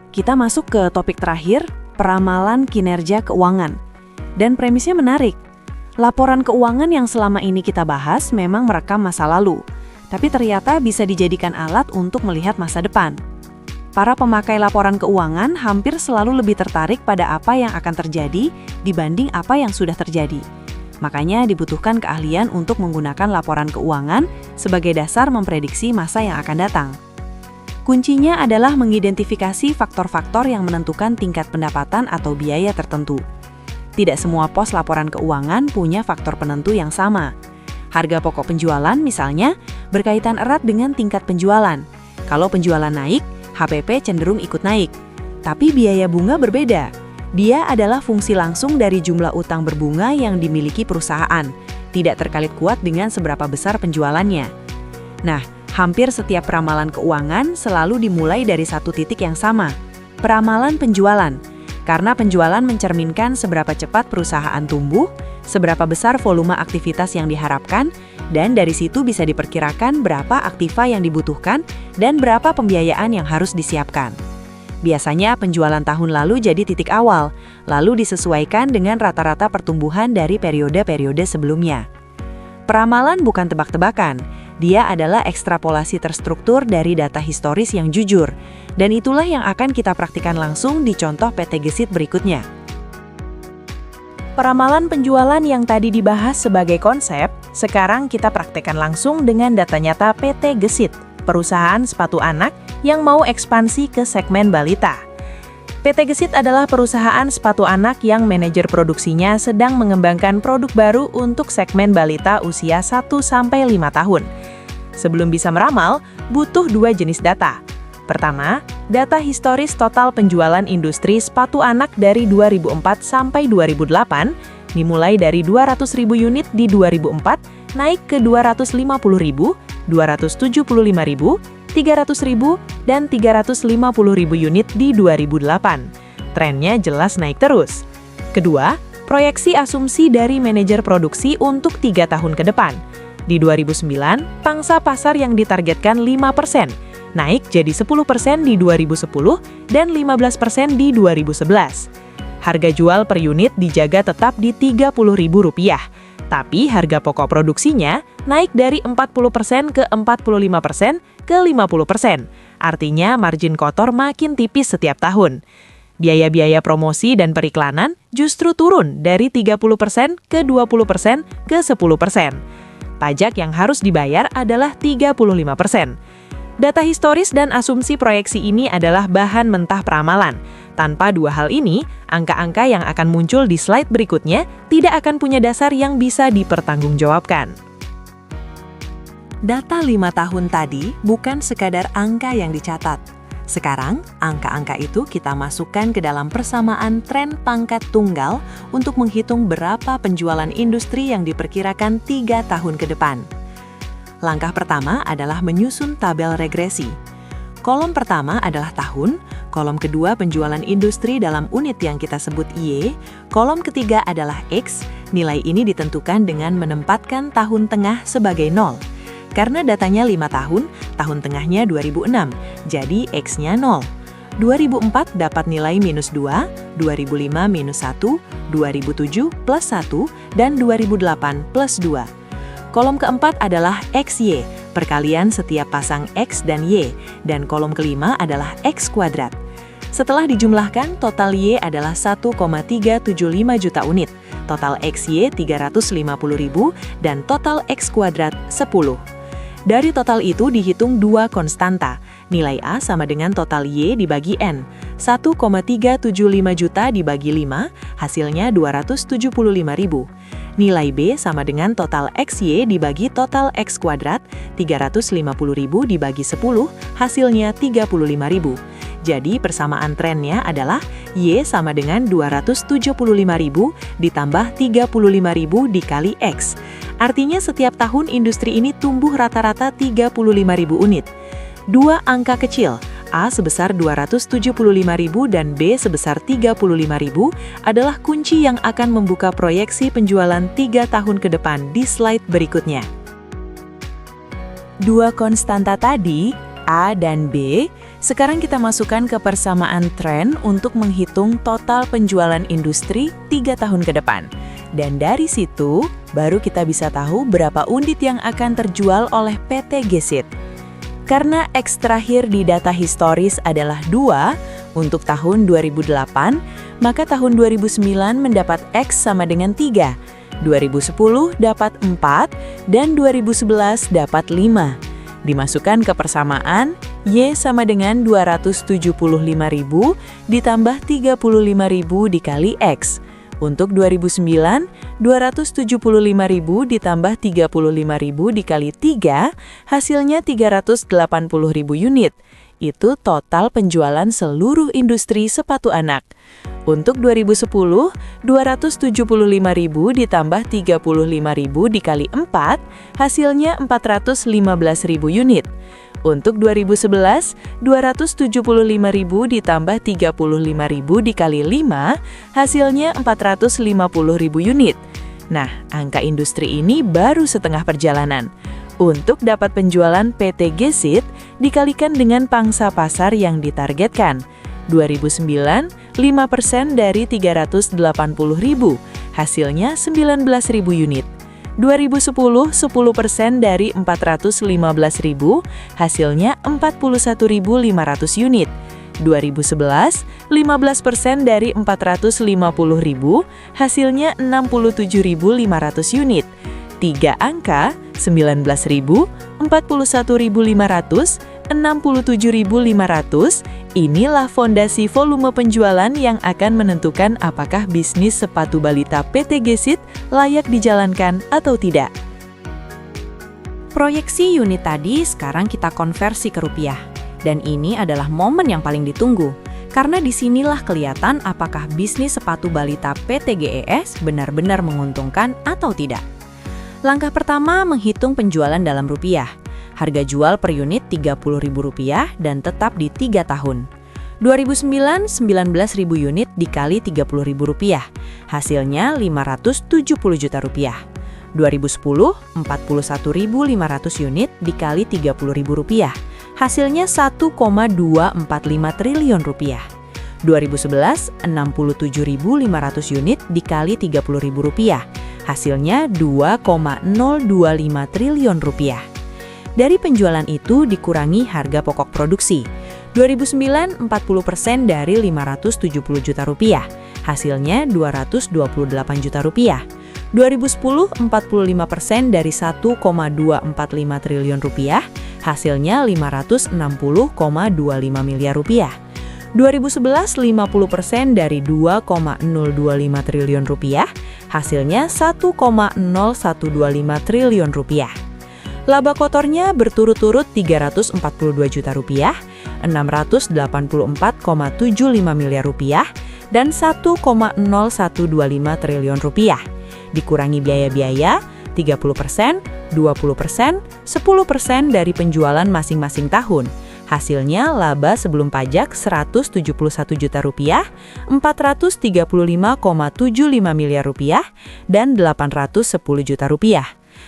kita masuk ke topik terakhir, peramalan kinerja keuangan. Dan premisnya menarik. Laporan keuangan yang selama ini kita bahas memang merekam masa lalu, tapi ternyata bisa dijadikan alat untuk melihat masa depan. Para pemakai laporan keuangan hampir selalu lebih tertarik pada apa yang akan terjadi dibanding apa yang sudah terjadi. Makanya dibutuhkan keahlian untuk menggunakan laporan keuangan sebagai dasar memprediksi masa yang akan datang. Kuncinya adalah mengidentifikasi faktor-faktor yang menentukan tingkat pendapatan atau biaya tertentu. Tidak semua pos laporan keuangan punya faktor penentu yang sama. Harga pokok penjualan misalnya berkaitan erat dengan tingkat penjualan. Kalau penjualan naik, HPP cenderung ikut naik. Tapi biaya bunga berbeda. Dia adalah fungsi langsung dari jumlah utang berbunga yang dimiliki perusahaan, tidak terkait kuat dengan seberapa besar penjualannya. Nah, hampir setiap peramalan keuangan selalu dimulai dari satu titik yang sama, peramalan penjualan. Karena penjualan mencerminkan seberapa cepat perusahaan tumbuh, seberapa besar volume aktivitas yang diharapkan, dan dari situ bisa diperkirakan berapa aktiva yang dibutuhkan dan berapa pembiayaan yang harus disiapkan. Biasanya penjualan tahun lalu jadi titik awal, lalu disesuaikan dengan rata-rata pertumbuhan dari periode-periode sebelumnya. Peramalan bukan tebak-tebakan, dia adalah ekstrapolasi terstruktur dari data historis yang jujur, dan itulah yang akan kita praktikkan langsung di contoh PT Gesit berikutnya. Peramalan penjualan yang tadi dibahas sebagai konsep, sekarang kita praktekkan langsung dengan data nyata PT Gesit, perusahaan sepatu anak yang mau ekspansi ke segmen balita. PT Gesit adalah perusahaan sepatu anak yang manajer produksinya sedang mengembangkan produk baru untuk segmen balita usia 1-5 tahun. Sebelum bisa meramal, butuh dua jenis data. Pertama, data historis total penjualan industri sepatu anak dari 2004 sampai 2008, dimulai dari 200.000 unit di 2004, naik ke 250.000, 275.000, 300.000, dan 350.000 unit di 2008. Trennya jelas naik terus. Kedua, proyeksi asumsi dari manajer produksi untuk 3 tahun ke depan. Di 2009, pangsa pasar yang ditargetkan 5%, naik jadi 10% di 2010 dan 15% di 2011. Harga jual per unit dijaga tetap di Rp30.000, tapi harga pokok produksinya naik dari 40% ke 45% ke 50%. Artinya margin kotor makin tipis setiap tahun. Biaya-biaya promosi dan periklanan justru turun dari 30% ke 20% ke 10%. Pajak yang harus dibayar adalah 35%. Data historis dan asumsi proyeksi ini adalah bahan mentah peramalan. Tanpa dua hal ini, angka-angka yang akan muncul di slide berikutnya tidak akan punya dasar yang bisa dipertanggungjawabkan. Data 5 tahun tadi bukan sekadar angka yang dicatat. Sekarang, angka-angka itu kita masukkan ke dalam persamaan tren pangkat tunggal untuk menghitung berapa penjualan industri yang diperkirakan 3 tahun ke depan. Langkah pertama adalah menyusun tabel regresi. Kolom pertama adalah tahun, kolom kedua penjualan industri dalam unit yang kita sebut Y, kolom ketiga adalah X, nilai ini ditentukan dengan menempatkan tahun tengah sebagai 0. Karena datanya 5 tahun, tahun tengahnya 2006, jadi X-nya 0. 2004 dapat nilai minus 2, 2005 minus 1, 2007 plus 1, dan 2008 plus 2. Kolom keempat adalah XY, perkalian setiap pasang X dan Y, dan kolom kelima adalah X kuadrat. Setelah dijumlahkan, total Y adalah 1,375 juta unit, total XY 350.000, dan total X kuadrat 10. Dari total itu dihitung dua konstanta. Nilai A sama dengan total Y dibagi N. 1,375 juta dibagi 5, hasilnya 275.000. Nilai B sama dengan total XY dibagi total X kuadrat, 350.000 dibagi 10, hasilnya 35.000. Jadi persamaan trennya adalah Y sama dengan 275.000 ditambah 35.000 dikali X. Artinya setiap tahun industri ini tumbuh rata-rata 35.000 unit. Dua angka kecil, A sebesar 275.000 dan B sebesar 35.000 adalah kunci yang akan membuka proyeksi penjualan 3 tahun ke depan di slide berikutnya. Dua konstanta tadi, A dan B, sekarang kita masukkan ke persamaan tren untuk menghitung total penjualan industri 3 tahun ke depan. Dan dari situ, baru kita bisa tahu berapa unit yang akan terjual oleh PT Gesit. Karena X terakhir di data historis adalah 2 untuk tahun 2008, maka tahun 2009 mendapat X sama dengan 3, 2010 dapat 4, dan 2011 dapat 5. Dimasukkan ke persamaan, Y sama dengan 275.000 ditambah 35.000 dikali X. Untuk 2009, 275.000 ditambah 35.000 dikali 3, hasilnya 380.000 unit. Itu total penjualan seluruh industri sepatu anak. Untuk 2010, 275.000 ditambah 35.000 dikali 4, hasilnya 415.000 unit. Untuk 2011, 275.000 ditambah 35.000 dikali 5, hasilnya 450.000 unit. Nah, angka industri ini baru setengah perjalanan. Untuk dapat penjualan PT Gesit, dikalikan dengan pangsa pasar yang ditargetkan. 2009, 5% dari 380.000, hasilnya 19.000 unit. 2010, 10% dari 415.000, hasilnya 41.500 unit. 2011, 15% dari 450.000, hasilnya 67.500 unit. 3 angka, 19.000, 41.500, 67.500, inilah fondasi volume penjualan yang akan menentukan apakah bisnis sepatu balita PT Gesit layak dijalankan atau tidak. Proyeksi unit tadi sekarang kita konversi ke rupiah. Dan ini adalah momen yang paling ditunggu, karena disinilah kelihatan apakah bisnis sepatu balita PT GES benar-benar menguntungkan atau tidak. Langkah pertama, menghitung penjualan dalam rupiah. Harga jual per unit Rp30.000 dan tetap di 3 tahun. 2009, 19.000 unit dikali Rp30.000, hasilnya Rp570 juta. 2010, 41.500 unit dikali Rp30.000, hasilnya Rp1,245 triliun. 2011, 67.500 unit dikali Rp30.000, hasilnya Rp2,025 triliun. Dari penjualan itu dikurangi harga pokok produksi. 2009, 40% dari Rp570 juta, hasilnya Rp228 juta. 2010, 45% dari Rp1,245 triliun, hasilnya Rp560,25 miliar. 2011, 50% dari Rp2,025 triliun, hasilnya Rp1,0125 triliun. Laba kotornya berturut-turut Rp342 juta, Rp684,75 miliar, dan Rp1,0125 triliun. Dikurangi biaya-biaya, 30%, 20%, 10% dari penjualan masing-masing tahun. Hasilnya laba sebelum pajak Rp171 juta, Rp435,75 miliar, dan Rp810 juta.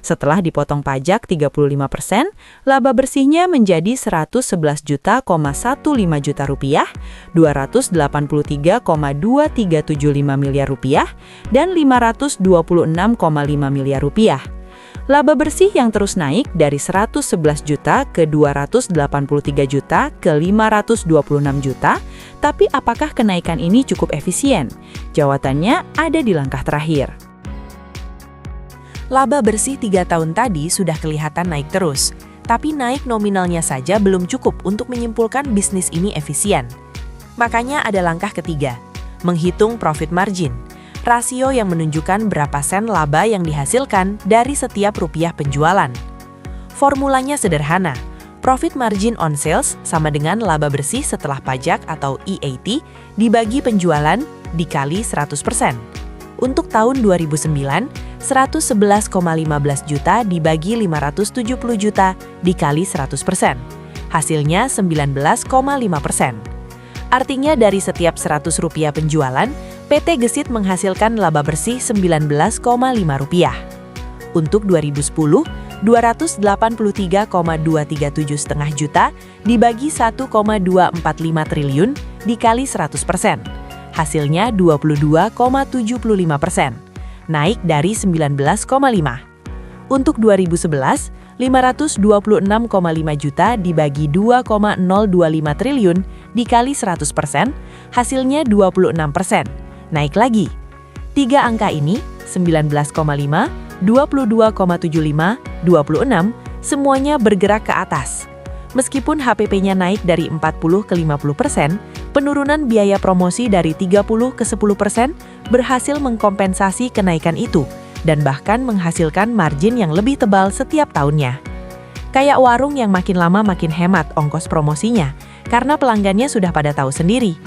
Setelah dipotong pajak 35%, laba bersihnya menjadi Rp111,15 juta, Rp283,2375 miliar, dan Rp526,5 miliar. Laba bersih yang terus naik dari 111 juta ke 283 juta ke 526 juta, tapi apakah kenaikan ini cukup efisien? Jawabannya ada di langkah terakhir. Laba bersih 3 tahun tadi sudah kelihatan naik terus, tapi naik nominalnya saja belum cukup untuk menyimpulkan bisnis ini efisien. Makanya ada langkah ketiga, menghitung profit margin. Rasio yang menunjukkan berapa sen laba yang dihasilkan dari setiap rupiah penjualan. Formulanya sederhana, profit margin on sales sama dengan laba bersih setelah pajak atau EAT dibagi penjualan dikali 100%. Untuk tahun 2009, 111,15 juta dibagi 570 juta dikali 100%. Hasilnya 19,5%. Artinya dari setiap Rp100 penjualan, PT Gesit menghasilkan laba bersih Rp19,5. Untuk 2010, 283,237,5 juta dibagi 1,245 triliun dikali 100%. Hasilnya 22,75%, naik dari 19,5. Untuk 2011, 526,5 juta dibagi 2,025 triliun dikali 100%, hasilnya 26%, naik lagi. Tiga angka ini, 19,5, 22,75, 26, semuanya bergerak ke atas. Meskipun HPP-nya naik dari 40 ke 50%, penurunan biaya promosi dari 30 ke 10% berhasil mengkompensasi kenaikan itu, dan bahkan menghasilkan margin yang lebih tebal setiap tahunnya. Kayak warung yang makin lama makin hemat ongkos promosinya, karena pelanggannya sudah pada tahu sendiri.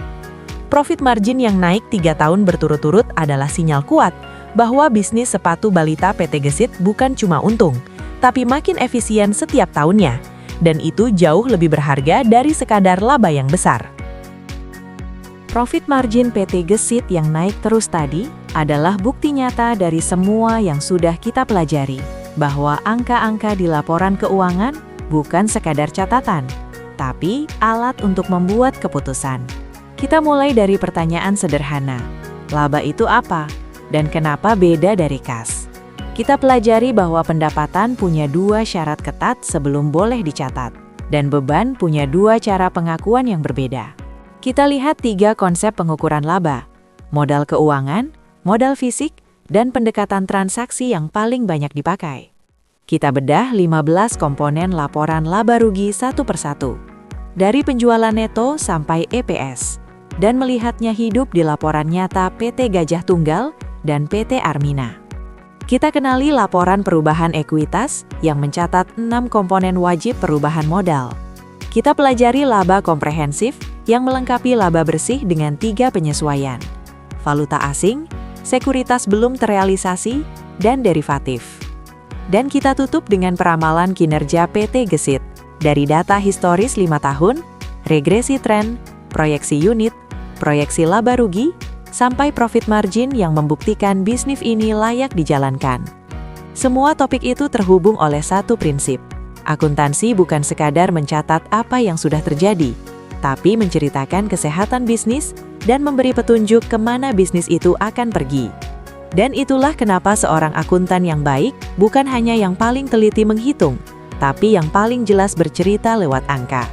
Profit margin yang naik 3 tahun berturut-turut adalah sinyal kuat bahwa bisnis sepatu balita PT Gesit bukan cuma untung, tapi makin efisien setiap tahunnya, dan itu jauh lebih berharga dari sekadar laba yang besar. Profit margin PT Gesit yang naik terus tadi adalah bukti nyata dari semua yang sudah kita pelajari, bahwa angka-angka di laporan keuangan bukan sekadar catatan, tapi alat untuk membuat keputusan. Kita mulai dari pertanyaan sederhana, laba itu apa? Dan kenapa beda dari kas? Kita pelajari bahwa pendapatan punya 2 syarat ketat sebelum boleh dicatat, dan beban punya 2 cara pengakuan yang berbeda. Kita lihat 3 konsep pengukuran laba: modal keuangan, modal fisik, dan pendekatan transaksi yang paling banyak dipakai. Kita bedah 15 komponen laporan laba rugi satu persatu, dari penjualan neto sampai EPS, dan melihatnya hidup di laporan nyata PT Gajah Tunggal dan PT Armina. Kita kenali laporan perubahan ekuitas yang mencatat 6 komponen wajib perubahan modal. Kita pelajari laba komprehensif yang melengkapi laba bersih dengan 3 penyesuaian: valuta asing, sekuritas belum terrealisasi, dan derivatif. Dan kita tutup dengan peramalan kinerja PT Gesit dari data historis 5 tahun, regresi tren, proyeksi unit, proyeksi laba rugi, sampai profit margin yang membuktikan bisnis ini layak dijalankan. Semua topik itu terhubung oleh satu prinsip. Akuntansi bukan sekadar mencatat apa yang sudah terjadi, tapi menceritakan kesehatan bisnis dan memberi petunjuk kemana bisnis itu akan pergi. Dan itulah kenapa seorang akuntan yang baik bukan hanya yang paling teliti menghitung, tapi yang paling jelas bercerita lewat angka.